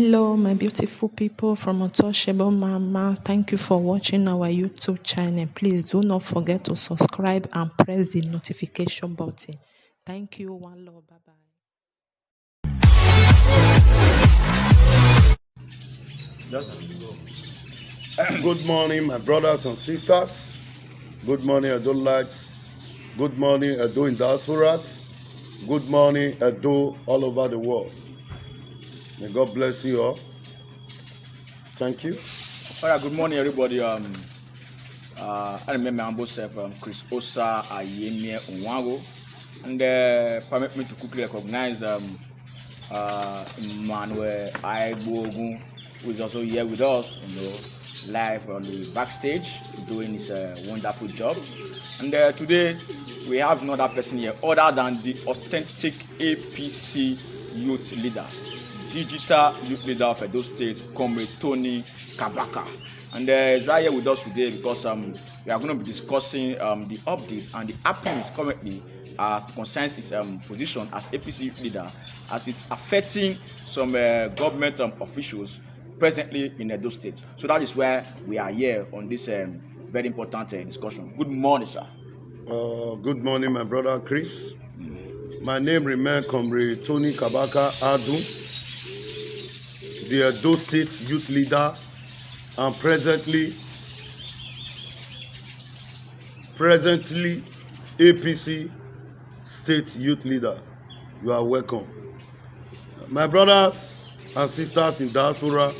Hello, my beautiful people from Untouchable Mama. Thank you for watching our YouTube channel. Please do not forget to subscribe and press the notification button. Thank you. One love. Bye bye. Good morning, my brothers and sisters. Good morning, Adolites. Good morning, Edo in diaspora. Good morning, Edo all over the world. May God bless you all. Thank you. All right, good morning, everybody. I remember my self, Chris Osa Ayemie Unwago, and permit me to quickly recognize Manuel Aigbogun, who is also here with us, live on the backstage, doing his wonderful job. And today we have another person here, other than the authentic APC youth leader, digital youth leader of Edo State, Comrade Tony Kabaka. And he's right here with us today because we are going to be discussing the updates and the happenings currently as it concerns his position as APC youth leader, as it's affecting some government officials presently in Edo State. So that is why we are here on this very important discussion. Good morning, sir. Good morning, my brother Chris. My name remains Comrade Tony Kabaka Adu, the Edo State youth leader, and presently APC State youth leader. You are welcome. My brothers and sisters in diaspora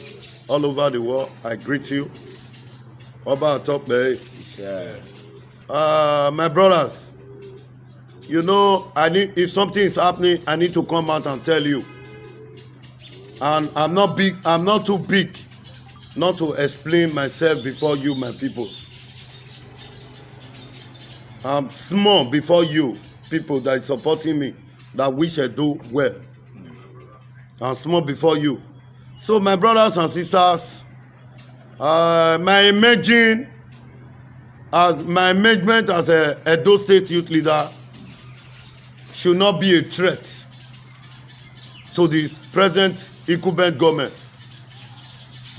all over the world, I greet you. Oba Atokbe. My brothers, you know, if something is happening, I need to come out and tell you. And I'm not too big not to explain myself before you, my people. I'm small before you, people that is supporting me, that wish I do well. I'm small before you. So my brothers and sisters, my emergement as a Edo State youth leader should not be a threat to the present incumbent government.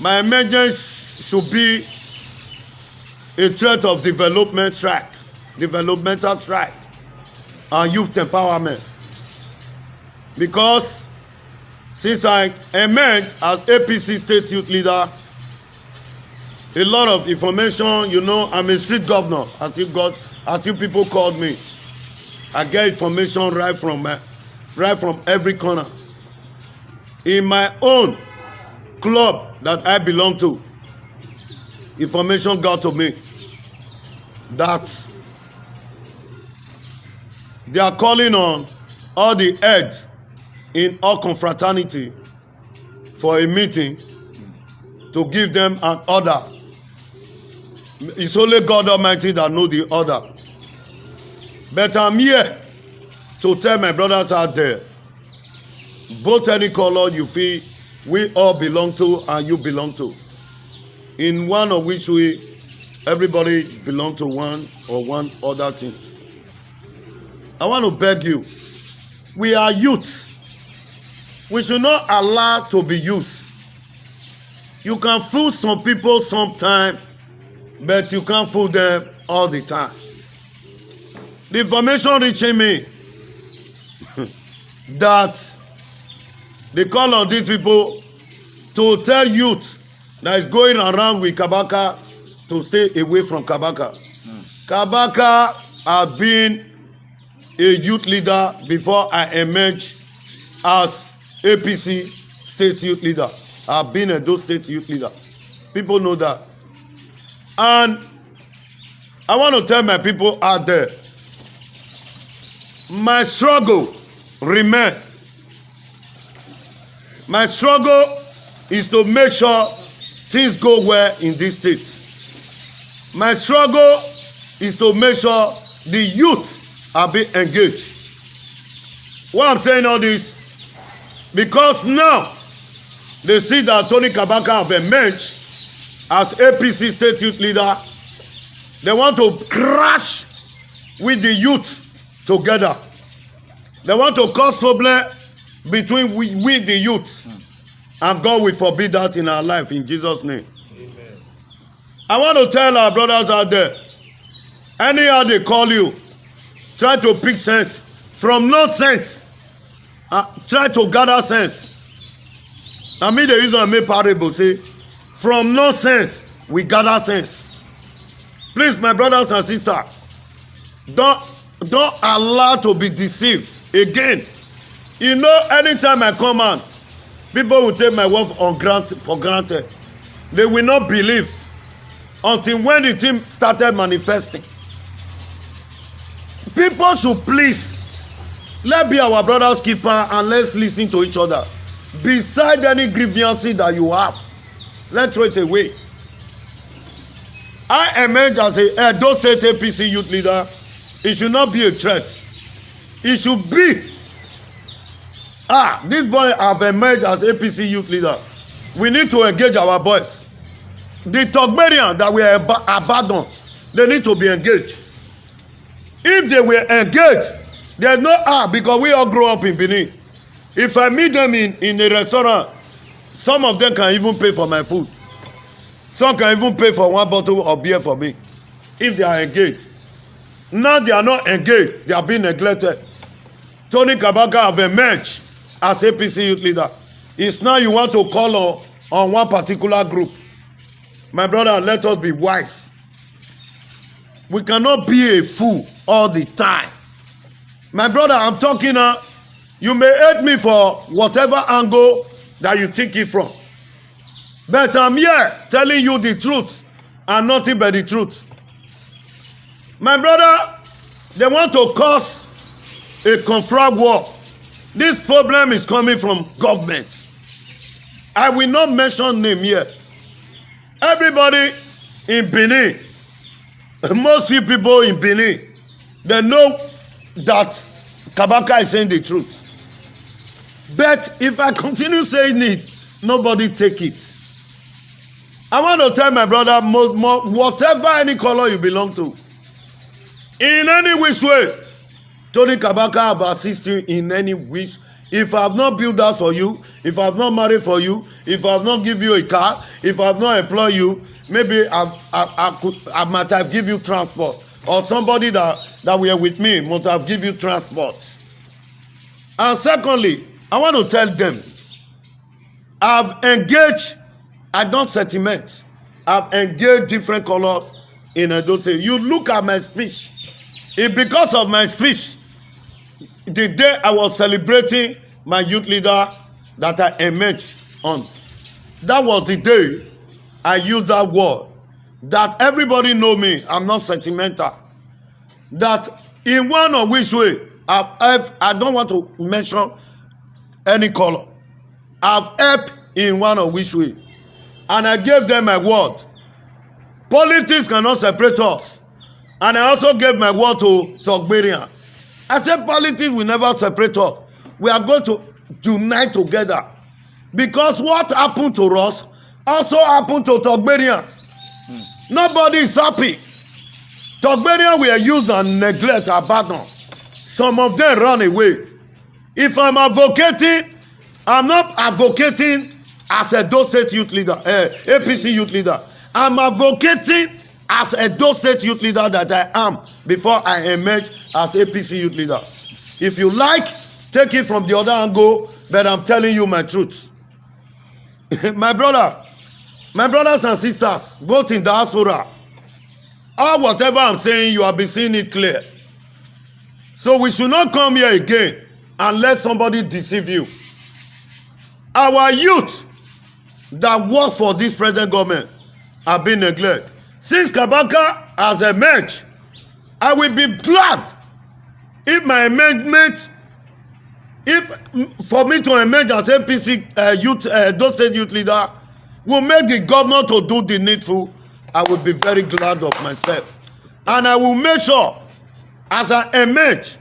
My emergence should be a threat of developmental strike, and youth empowerment. Because since I emerged as APC State Youth Leader, a lot of information, you know, I'm a street governor, as you people called me. I get information right from every corner. In my own club that I belong to, information got to me that they are calling on all the heads in all confraternity for a meeting to give them an order. It's only God Almighty that knows the order. But I'm here to tell my brothers out there, both any color you feel we all belong to and you belong to, in one of which everybody belong to one or one other thing. I want to beg you, we are youth. We should not allow to be youth. You can fool some people sometime, but you can't fool them all the time. The information reaching me that they call on these people to tell youth that is going around with Kabaka to stay away from Kabaka. Kabaka has been a youth leader before I emerged as APC State Youth Leader. I've been a Edo State Youth Leader. People know that. And I want to tell my people out there, my struggle remains. My struggle is to make sure things go well in this state. My struggle is to make sure the youth are being engaged. Why I'm saying all this? Because now they see that Tony Kabaka have emerged as APC State Youth Leader. They want to crash with the youth together. They want to cause problem between we the youth. And God will forbid that in our life in Jesus' name. Amen. I want to tell our brothers out there, anyhow they call you, try to pick sense from nonsense. Try to gather sense. I mean, the reason I make parable say, from nonsense we gather sense. Please, my brothers and sisters, don't allow to be deceived again. You know, anytime I come out, people will take my word for granted. They will not believe until when the thing started manifesting. People should please, let's be our brother's keeper and let's listen to each other. Beside any grievances that you have, let's throw it away. I emerge as a Edo State APC youth leader. It should not be a threat. It should be, this boy have emerged as APC youth leader. We need to engage our boys. The Togberian that we abandoned, they need to be engaged. If they were engaged, there's no because we all grow up in Benin. If I meet them in a restaurant, some of them can even pay for my food. Some can even pay for one bottle of beer for me. If they are engaged. Now they are not engaged. They are being neglected. Tony Kabaka have emerged as APC youth leader. It's now you want to call on one particular group. My brother, let us be wise. We cannot be a fool all the time. My brother, I'm talking now. You may hate me for whatever angle that you think it from. But I'm here telling you the truth and nothing but the truth. My brother, they want to cause a conflict war. This problem is coming from government. I will not mention name here. Everybody in Benin, most people in Benin, they know that Kabaka is saying the truth. But if I continue saying it, nobody take it. I want to tell my brother, whatever any color you belong to, in any which way, Tony Kabaka have assisted you in any wish. If I have not built that for you, if I have not married for you, if I have not give you a car, if I have not employed you, maybe I might have give you transport. Or somebody that were with me must have give you transport. And secondly, I want to tell them, I've engaged, I don't sentiment. I've engaged different colors in Edo State. You look at my speech. If because of my speech, the day I was celebrating my youth leader that I emerged on, that was the day I used that word. That everybody know me, I'm not sentimental. That in one or which way, I don't want to mention any color. I've helped in one or which way. And I gave them my word. Politics cannot separate us. And I also gave my word to Togberian. I said politics will never separate us. We are going to unite together. Because what happened to us also happened to Togberian. Nobody is happy. Togberian were used and neglect, abandoned. Some of them run away. If I'm advocating, I'm not advocating as a Edo State youth leader, APC youth leader. I'm advocating as a Edo State youth leader that I am before I emerge as APC youth leader. If you like, take it from the other angle, but I'm telling you my truth. My brothers and sisters, both in diaspora, or whatever I'm saying, you have been seeing it clear. So we should not come here again and let somebody deceive you. Our youth that work for this present government have been neglected. Since Kabaka has emerged, I will be glad if my amendment, if for me to emerge as APC youth, Edo State youth leader, will make the governor to do the needful. I will be very glad of myself. And I will make sure, as I emerge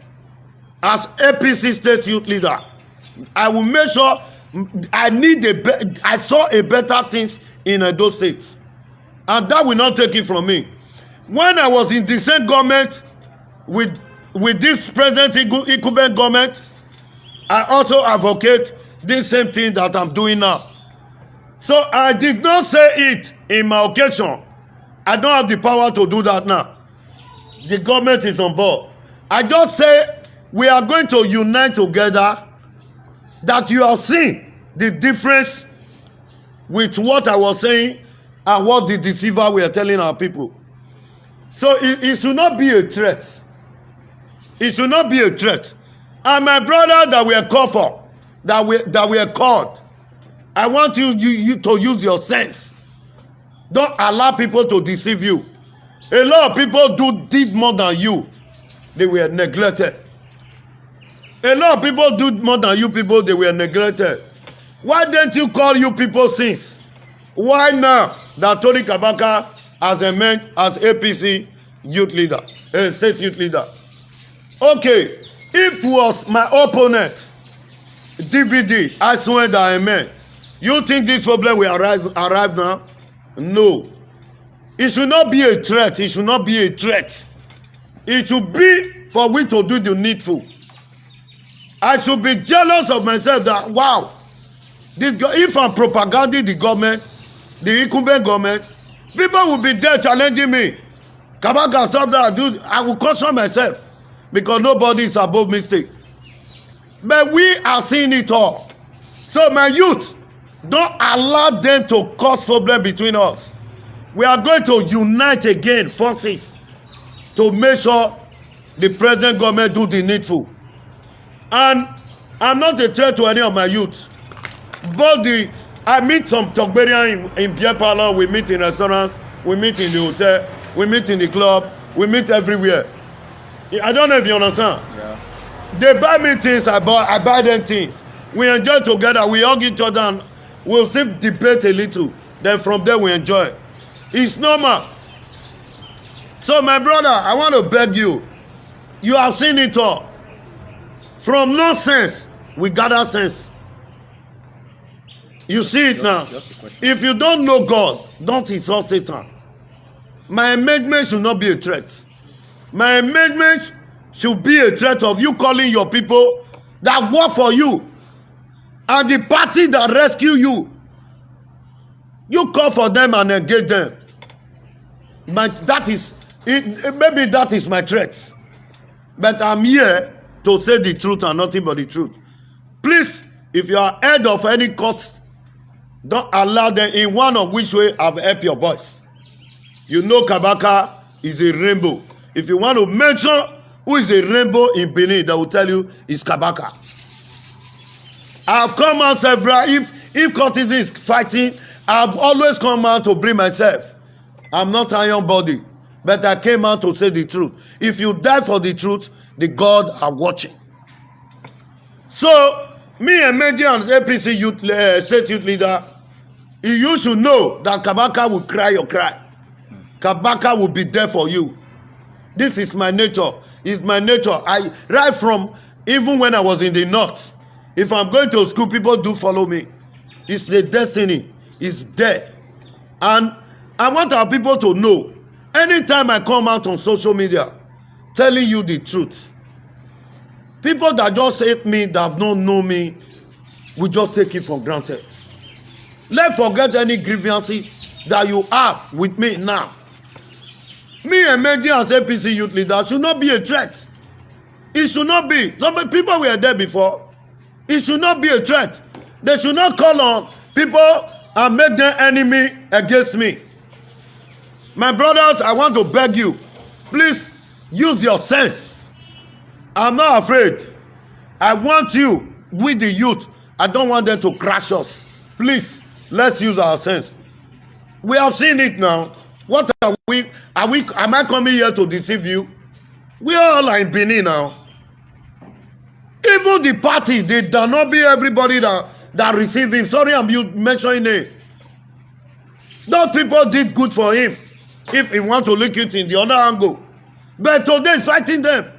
as APC state youth leader, I will make sure I saw a better things in Edo State. And that will not take it from me. When I was in the same government with this present incumbent government, I also advocate this same thing that I'm doing now. So I did not say it in my occasion. I don't have the power to do that now. The government is on board. I just say we are going to unite together, that you have seen the difference with what I was saying and what the deceiver were telling our people. So it should not be a threat. It should not be a threat. And my brother that we are called for, that we are called, I want you to use your sense. Don't allow people to deceive you. A lot of people did more than you. They were neglected. A lot of people do more than you people. They were neglected. Why didn't you call you people since? Why now that Tony Kabaka as APC youth leader, state youth leader? Okay, if it was my opponent, DVD, I swear that amen. You think this problem will arrive now? No. It should not be a threat. It should not be a threat. It should be for we to do the needful. I should be jealous of myself that, wow, if I'm propagating the government, the incumbent government, people will be there challenging me. Kabaka, stop that. I will caution myself because nobody is above mistake. But we are seeing it all. So my youth, don't allow them to cause problem between us. We are going to unite again forces to make sure the present government do the needful. And I'm not a threat to any of my youth. But I meet some Togberian in beer parlor, we meet in restaurants, we meet in the hotel, we meet in the club, we meet everywhere. I don't know if you understand. Yeah. They buy me things, I buy them things. We enjoy together, we hug each other, and we'll still debate a little. Then from there we enjoy. It's normal. So my brother, I want to beg you. You have seen it all. From nonsense, we gather sense. You see it now. If you don't know God, don't insult Satan. My amendment should not be a threat. My amendment should be a threat of you calling your people that work for you and the party that rescue you. You call for them and engage them. But that is it. Maybe that is my threat. But I'm here to say the truth and nothing but the truth. Please, if you are head of any court, don't allow them in one of which way I've helped your boys. You know Kabaka is a rainbow. If you want to mention who is a rainbow in Benin, they will tell you it's Kabaka. I have come out several. If courtesan is fighting, I've always come out to bring myself. I'm not iron body, but I came out to say the truth. If you die for the truth, the God are watching. So, me and Mendy and APC youth, state youth leader, you should know that Kabaka will cry your cry. Kabaka will be there for you. This is my nature. It's my nature. Right from even when I was in the north, if I'm going to school, people do follow me. It's the destiny. It's there. And I want our people to know, anytime I come out on social media telling you the truth, people that just hate me, that don't know me, will just take it for granted. Let's forget any grievances that you have with me now. Me and Mendy as APC youth leader should not be a threat. It should not be. Some people were there before. It should not be a threat. They should not call on people and make them enemy against me. My brothers, I want to beg you, please use your sense. I'm not afraid. I want you with the youth. I don't want them to crash us. Please, let's use our sense. We have seen it now. What are we? Am I coming here to deceive you? We all are in Benin now. Even the party, they do not be everybody that receive him. Sorry, I'm mentioning it. Those people did good for him. If he want to look it in the other angle. But today he's fighting them.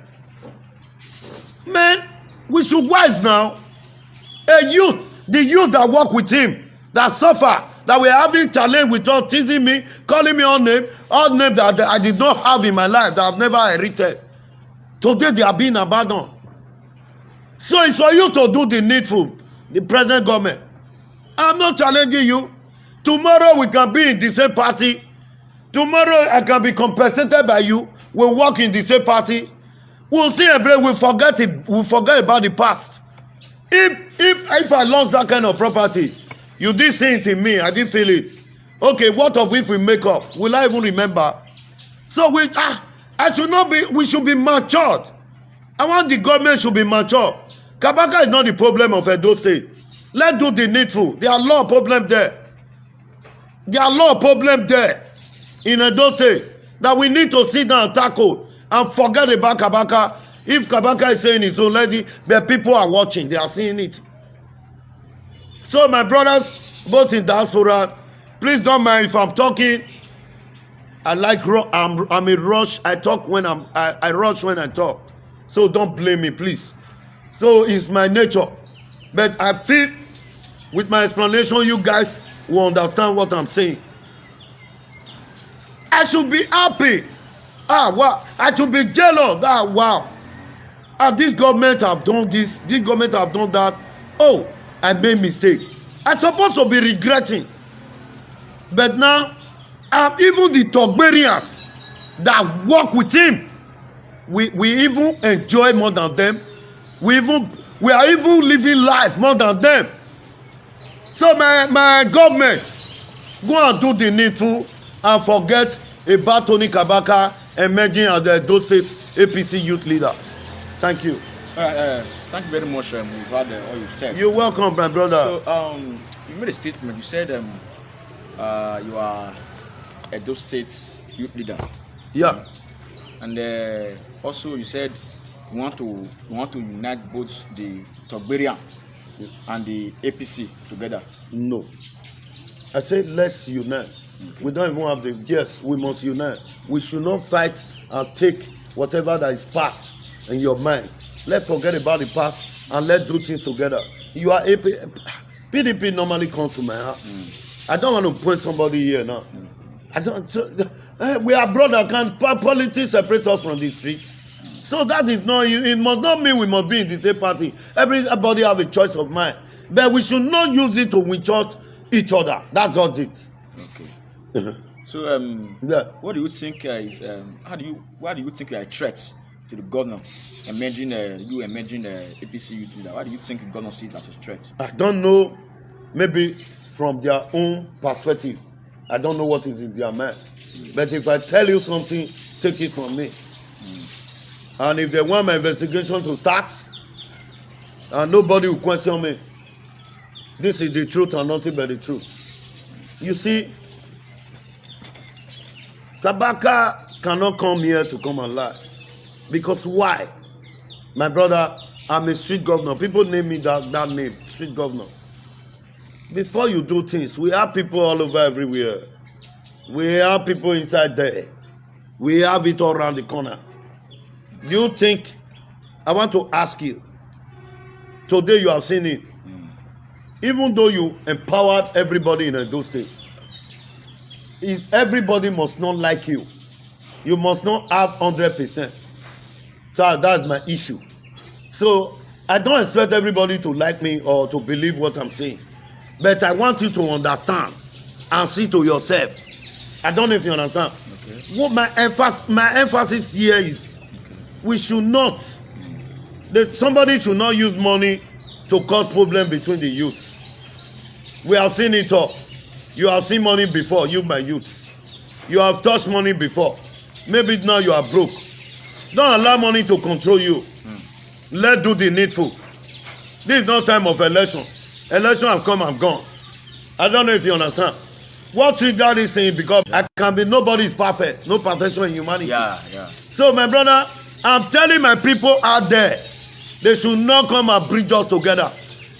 Man, we should wise now. A youth, the youth that work with him, that suffer, that were having challenge with us, teasing me, calling me all names that I did not have in my life, that I've never inherited. Today they are being abandoned. So it's for you to do the needful, the present government. I'm not challenging you. Tomorrow we can be in the same party. Tomorrow I can be compensated by you. We'll work in the same party. We'll see a break. We'll forget about the past. If I lost that kind of property, you did see it in me. I didn't feel it. Okay, what of if we make up? Will I even remember? So we should be matured. I want the government should be mature. Kabaka is not the problem of Edo State. Let's do the needful. There are a lot of problems there. There are a lot of problems there in Edo State that we need to sit down and tackle and forget about Kabaka. If Kabaka is saying his own lady, but people are watching, they are seeing it. So my brothers, both in diaspora, please don't mind if I'm talking. I'm a rush. I rush when I talk. So don't blame me, please. So it's my nature. But I feel with my explanation, you guys will understand what I'm saying. I should be happy. Wow. I should be jealous. Wow. This government have done this government have done that. Oh, I made mistake. I'm supposed to be regretting. But now, even the Togberians that work with him, we even enjoy more than them. We are even living life more than them. So my government, go and do the needful and forget about Tony Kabaka emerging as the Edo State APC youth leader. Thank you. Thank you very much. We've heard all you said. You're welcome, my brother. So you made a statement. You said you are Edo State's youth leader. Yeah. And also you said you want to unite both the Togberian and the APC together. No. I said let's unite. Okay. We don't even have the yes, we must unite. We should not fight and take whatever that is past in your mind. Let's forget about the past and let's do things together. You are PDP normally comes to my house. I don't want to point somebody here now. I don't. We are brothers. Can politics separate us from the streets? So that is not. It must not mean we must be in the same party. Everybody have a choice of mind, but we should not use it to witch out each other. That's all it. Okay. So yeah. What do you think is why do you think you are a threat to the governor emerging APC youth leader? Why do you think the governor sees it as a threat? I don't know. Maybe from their own perspective. I don't know what is in their mind. But if I tell you something, take it from me. And if they want my investigation to start, and nobody will question me, this is the truth and nothing but the truth. You see, Kabaka cannot come here to come and lie. Because why? My brother, I'm a street governor. People name me that name, street governor. Before you do things, we have people all over everywhere. We have people inside there. We have it all around the corner. Do you think, I want to ask you, today you have seen it, even though you empowered everybody in Edo State, everybody must not like you. You must not have 100%. So that's my issue. So I don't expect everybody to like me or to believe what I'm saying. But I want you to understand and see to yourself. I don't know if you understand. Okay. What my emphasis here is, we should not. Somebody should not use money to cause problem between the youth. We have seen it all. You have seen money before, you my youth. You have touched money before. Maybe now you are broke. Don't allow money to control you. Let's do the needful. This is not time of election. Election have come and gone. I don't know if you understand. What triggered this thing? Because I can be, nobody is perfect. No perfection in humanity. Yeah. So my brother, I'm telling my people out there, they should not come and bring us together.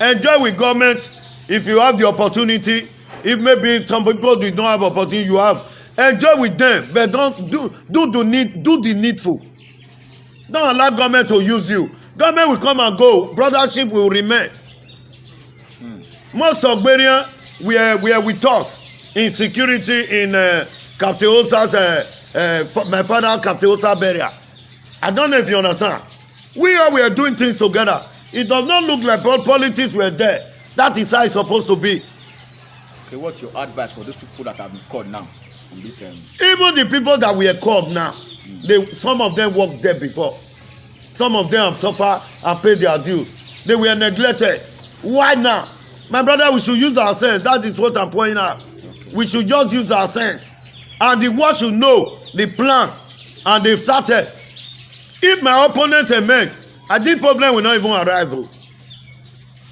Enjoy with government if you have the opportunity. If maybe some people do not have opportunity, you have. Enjoy with them, but don't do the needful. Don't allow government to use you. Government will come and go. Brothership will remain. Most of Beria were with us in security in Captain Osa's, my father Captain Osa burial. I don't know if you understand. We are doing things together. It does not look like politics were there. That is how it's supposed to be. Okay, what's your advice for those people that have been called now on this? Even the people that we are called now, some of them worked there before. Some of them have suffered and paid their dues. They were neglected. Why now? My brother, we should use our sense. That is what I'm pointing out. Okay. We should just use our sense. And the world should know the plan. And they've started. If my opponent emerge, this problem will not even arrive.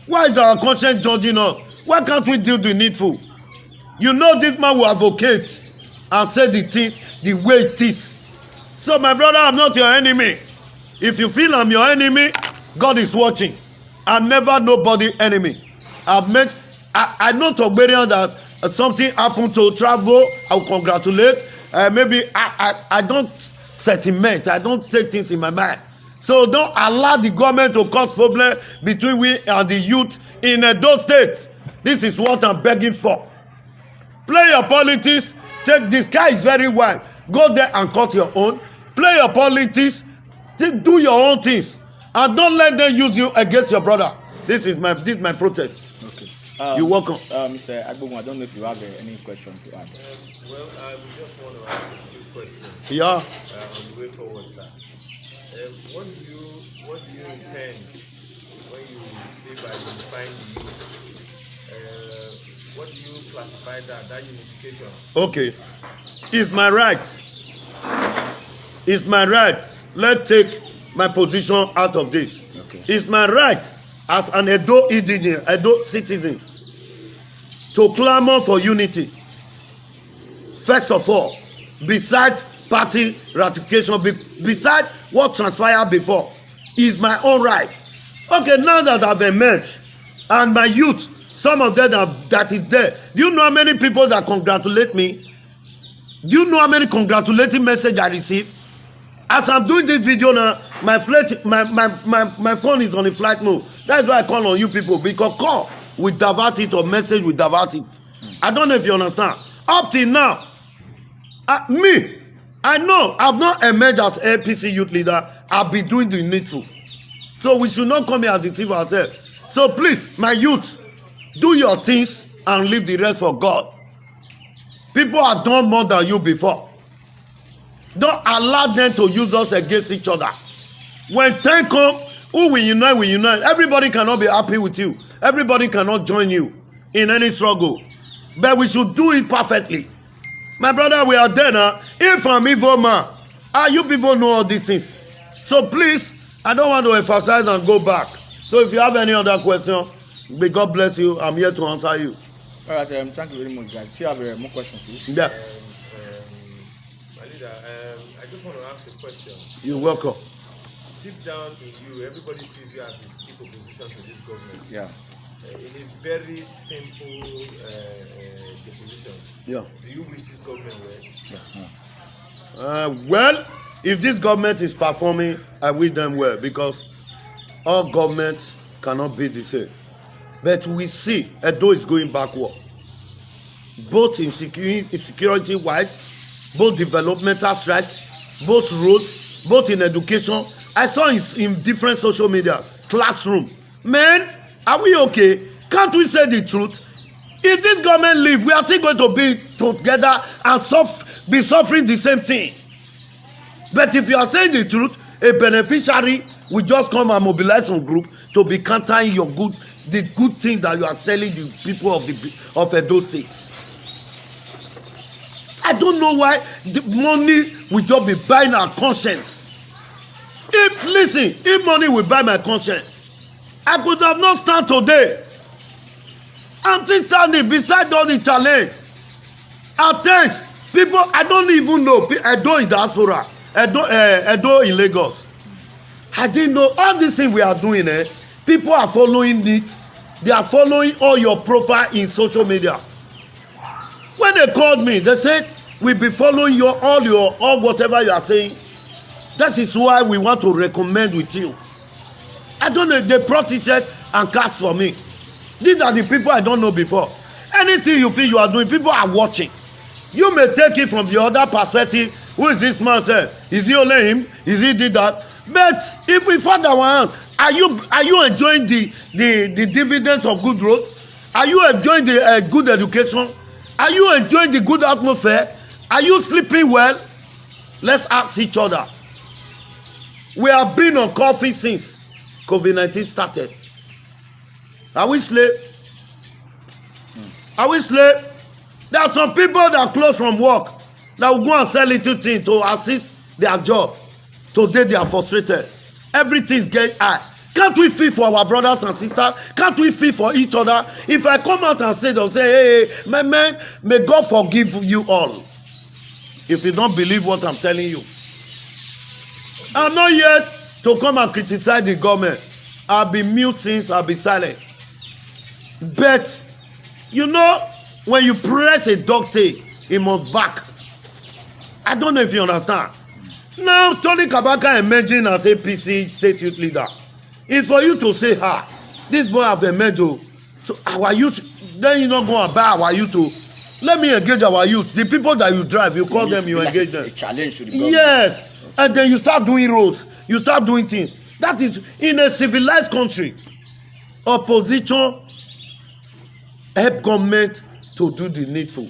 Why is our conscience judging us? Why can't we do the needful? You know this man will advocate and say the thing the way it is. So my brother, I'm not your enemy. If you feel I'm your enemy, God is watching. I'm never nobody enemy. I know Togberian that something happened to travel. I will congratulate. Maybe I don't sentiment. I don't take things in my mind. So don't allow the government to cause problem between we and the youth in those states. This is what I'm begging for. Play your politics. Take the sky is very wide. Go there and cut your own. Play your politics. Do your own things. And don't let them use you against your brother. This is my protest. Okay. You're welcome. Mr. Agbogun, I don't know if you have any question to add. Well, I just want to ask a few questions. Yeah. On the way forward, sir. What do you intend when you say by unifying the youth? What do you classify that unification? Okay. It's my right. It's my right. Let's take my position out of this. Okay. It's my right as an Edo indigenous, Edo citizen, to clamor for unity. First of all, besides party ratification, besides what transpired before, is my own right. Okay, now that I've emerged, and my youth, some of them that is there, do you know how many people that congratulate me? Do you know how many congratulating messages I receive? As I'm doing this video now, my phone is on the flight mode. That's why I call on you people, because call we divert it or message we divert it. I don't know if you understand. Up till now, I know I've not emerged as APC youth leader. I've been doing the needful. So we should not come here and deceive ourselves. So please, my youth, do your things and leave the rest for God. People have done more than you before. Don't allow them to use us against each other. When time comes, who will unite, we unite. Everybody cannot be happy with you. Everybody cannot join you in any struggle. But we should do it perfectly. My brother, we are there now. If I'm evil man, you people know all these things. So please, I don't want to emphasize and go back. So if you have any other question, may God bless you. I'm here to answer you. All right, thank you very much, guys. Do you have more questions, please? Yeah. My leader, I just want to ask a question. You're welcome. Deep down in you, everybody sees you as the chief opposition to this government. Yeah. In a very simple definition. Yeah. Do you wish this government well? Yeah. Well, if this government is performing, I wish them well, because all governments cannot be the same. But we see Edo is going backward, both in security wise, both developmental strides, both roads, both in education. I saw in different social media, classroom. Man, are we okay? Can't we say the truth? If this government leave, we are still going to be together and be suffering the same thing. But if you are saying the truth, a beneficiary will just come and mobilize some group to be countering the good thing that you are telling the people of Edo State. I don't know why the money will just be buying our conscience. If money will buy my conscience, I could have not stand today. I'm still standing beside all the challenge. At times, people I don't even know, Edo in diaspora, Edo in Lagos. I didn't know all this thing we are doing. People are following it. They are following all your profile in social media. When they called me, they said, we'll be following all whatever you are saying. That is why we want to recommend with you. I don't know, they brought t-shirt and cast for me. These are the people I don't know before. Anything you feel you are doing, people are watching. You may take it from the other perspective. Who is this man said? Is he only him? Is he did that? But if we find our hand, are you enjoying the dividends of good roads? Are you enjoying the good education? Are you enjoying the good atmosphere? Are you sleeping well? Let's ask each other. We have been on coffee since COVID-19 started. Are we slave? Are we slave? There are some people that close from work that will go and sell little things to assist their job. Today they are frustrated. Everything is getting high. Can't we feel for our brothers and sisters? Can't we feel for each other? If I come out and say, they'll say, hey, my man, may God forgive you all. If you don't believe what I'm telling you. I'm not yet to come and criticize the government. I'll be mute since I'll be silent. But, you know, when you press a dog tail, it must back. I don't know if you understand. Now, Tony Kabaka emerging as APC state youth leader. It's for you to say, this boy have emerged. So our youth, then you not go and buy our youth. Let me engage our youth. The people that you drive, you call them, you engage them. A challenge to the government. Yes. And then you start doing roads. You start doing things. That is in a civilized country. Opposition help government to do the needful.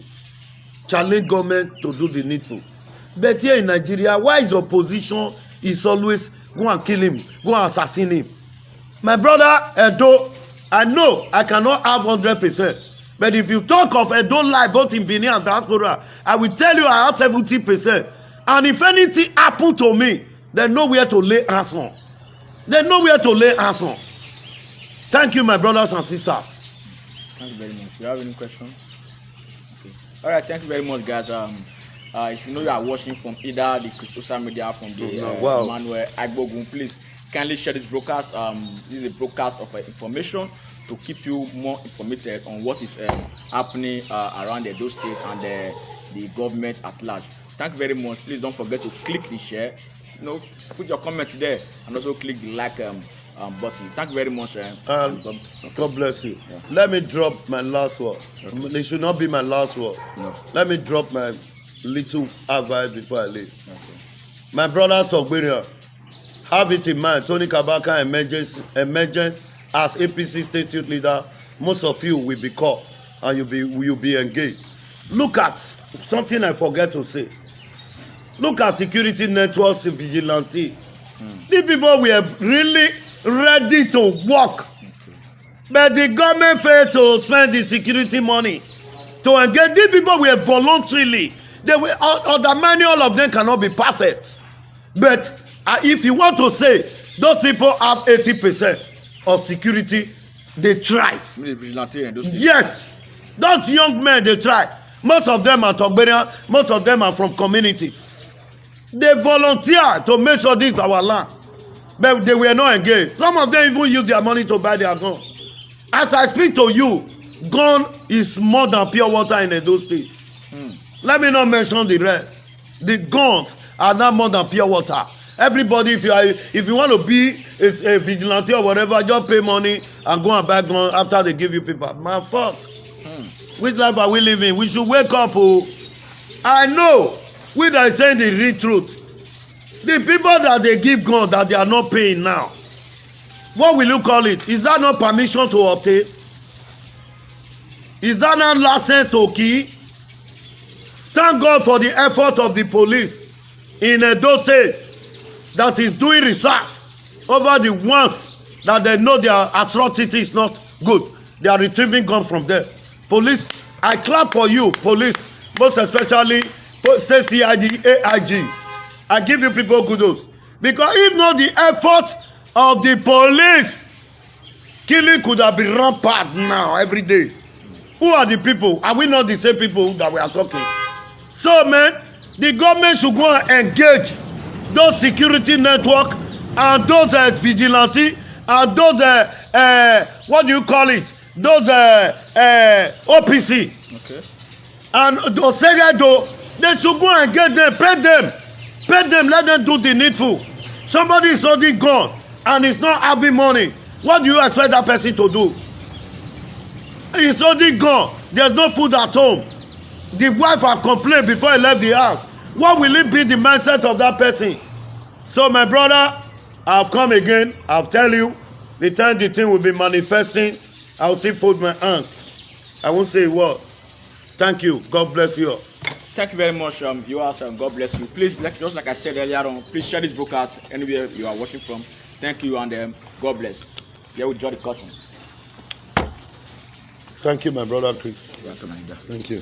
Challenge government to do the needful. But here in Nigeria, why is opposition is always go and kill him, go and assassinate him? My brother Edo, I know I cannot have 100%. But if you talk of Edo life, both in Benin and diaspora, I will tell you I have 70%. And if anything happen to me, they know where to lay hands on. They know where to lay hands on. Thank you, my brothers and sisters. Thank you very much. Do you have any questions? Okay. All right. Thank you very much, guys. If you know you are watching from either the social media from the Emmanuel Agbogun, please kindly share this broadcast. This is a broadcast of information to keep you more informated on what is happening around the Edo State and the government at large. Thank you very much. Please don't forget to click the share. You know, put your comments there and also click the like button. Thank you very much. God bless you. Yeah. Let me drop my last word. Okay. It should not be my last word. No. Let me drop my little advice before I leave. Okay. My brothers of Beria, have it in mind. Tony Kabaka emerges as APC state youth leader. Most of you will be called and you'll be engaged. Look at something I forget to say. Look at security networks in vigilante. These people were really ready to work. But the government failed to spend the security money to engage. These people were voluntarily. They were, many, all of them cannot be perfect. But if you want to say those people have 80% of security, they tried. Yes. Those young men, they tried. Most of them are Togberian. Most of them are from communities. They volunteer to make sure this is our land. But they were not engaged. Some of them even use their money to buy their gun. As I speak to you, gun is more than pure water in Edo State. Let me not mention the rest. The guns are not more than pure water. Everybody, if you want to be a vigilante or whatever, just pay money and go and buy gun after they give you paper. Man, fuck. Which life are we living? We should wake up. I know we that is saying the real truth. The people that they give gun that they are not paying now, what will you call it? Is that not permission to obtain? Is that not license to kill? Thank God for the effort of the police in Edo State that is doing research over the ones that they know their atrocity is not good. They are retrieving guns from them. Police, I clap for you, police, most especially State CID, AIG. I give you people kudos. Because if not the effort of the police, killing could have been rampant now, every day. Who are the people? Are we not the same people that we are talking? So, man, the government should go and engage those security network and those vigilante and those, what do you call it? Those OPC. Okay. And those Segedo, they should go and get them, pay them, let them do the needful. Somebody is already gone and is not having money. What do you expect that person to do? He's already gone. There's no food at home. The wife have complained before he left the house. What will it be the mindset of that person? So my brother, I've come again. I'll tell you, the time the thing will be manifesting, I'll still fold my hands. I won't say a word. Thank you. God bless you all. Thank you very much, viewers. God bless you. Please, just like I said earlier on, please share this broadcast anywhere you are watching from. Thank you, and God bless. Here we draw the curtain. Thank you, my brother Chris. Welcome, Thank you.